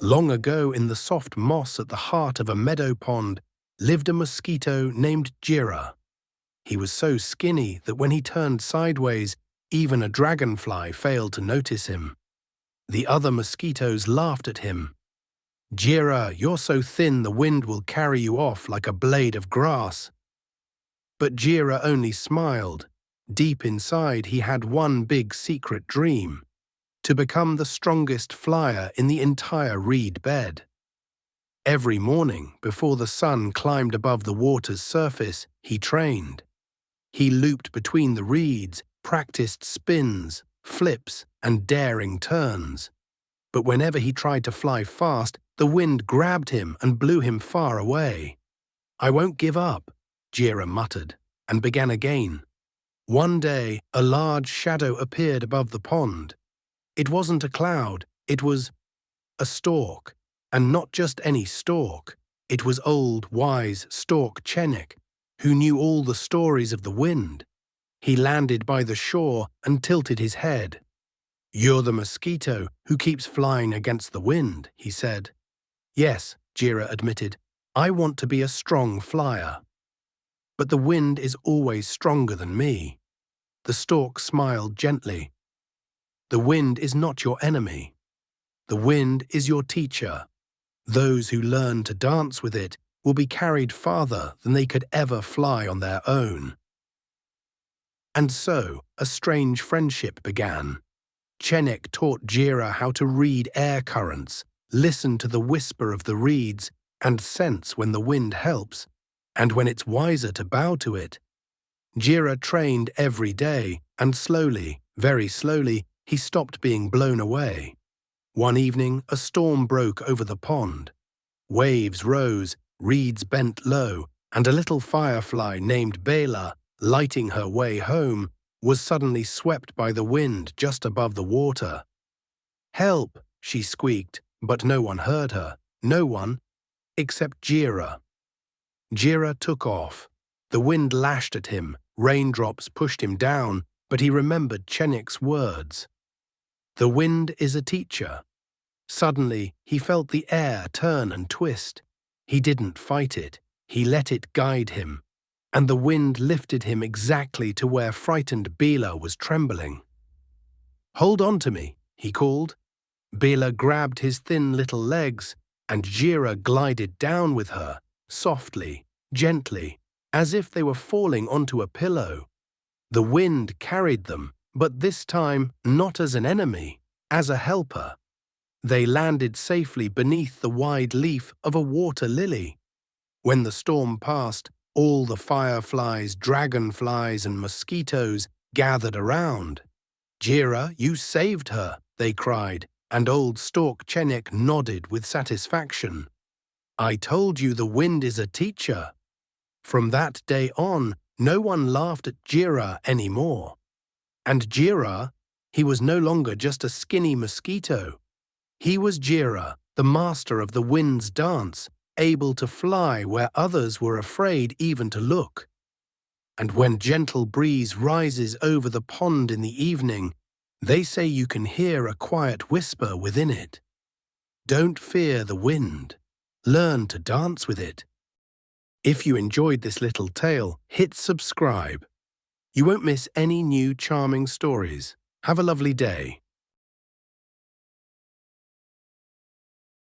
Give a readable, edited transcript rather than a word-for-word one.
Long ago, in the soft moss at the heart of a meadow pond, lived a mosquito named Jíra. He was so skinny that when he turned sideways, even a dragonfly failed to notice him. The other mosquitoes laughed at him. "Jíra, you're so thin the wind will carry you off like a blade of grass." But Jíra only smiled. Deep inside, he had one big secret dream: to become the strongest flyer in the entire reed bed. Every morning, before the sun climbed above the water's surface, he trained. He looped between the reeds, practiced spins, flips, and daring turns. But whenever he tried to fly fast, the wind grabbed him and blew him far away. "I won't give up," Jíra muttered, and began again. One day, a large shadow appeared above the pond. It wasn't a cloud, it was a stork, and not just any stork. It was old, wise Stork Chenik, who knew all the stories of the wind. He landed by the shore and tilted his head. "You're the mosquito who keeps flying against the wind," he said. "Yes," Jíra admitted, "I want to be a strong flyer. But the wind is always stronger than me." The stork smiled gently. "The wind is not your enemy. The wind is your teacher. Those who learn to dance with it will be carried farther than they could ever fly on their own." And so, a strange friendship began. Chenik taught Jíra how to read air currents, listen to the whisper of the reeds, and sense when the wind helps, and when it's wiser to bow to it. Jíra trained every day, and slowly, very slowly, he stopped being blown away. One evening, a storm broke over the pond. Waves rose, reeds bent low, and a little firefly named Bela, lighting her way home, was suddenly swept by the wind just above the water. "Help!" she squeaked, but no one heard her. No one, except Jíra. Jíra took off. The wind lashed at him, raindrops pushed him down, but he remembered Chenik's words. The wind is a teacher. Suddenly, he felt the air turn and twist. He didn't fight it. He let it guide him. And the wind lifted him exactly to where frightened Bela was trembling. "Hold on to me," he called. Bela grabbed his thin little legs, and Jíra glided down with her, softly, gently, as if they were falling onto a pillow. The wind carried them, but this time not as an enemy, as a helper. They landed safely beneath the wide leaf of a water lily. When the storm passed, all the fireflies, dragonflies, and mosquitoes gathered around. "Jíra, you saved her," they cried, and old Stork Chenik nodded with satisfaction. "I told you the wind is a teacher." From that day on, no one laughed at Jíra anymore. And Jíra, he was no longer just a skinny mosquito. He was Jíra, the master of the wind's dance, able to fly where others were afraid even to look. And when gentle breeze rises over the pond in the evening, they say you can hear a quiet whisper within it. Don't fear the wind. Learn to dance with it. If you enjoyed this little tale, hit subscribe. You won't miss any new charming stories. Have a lovely day.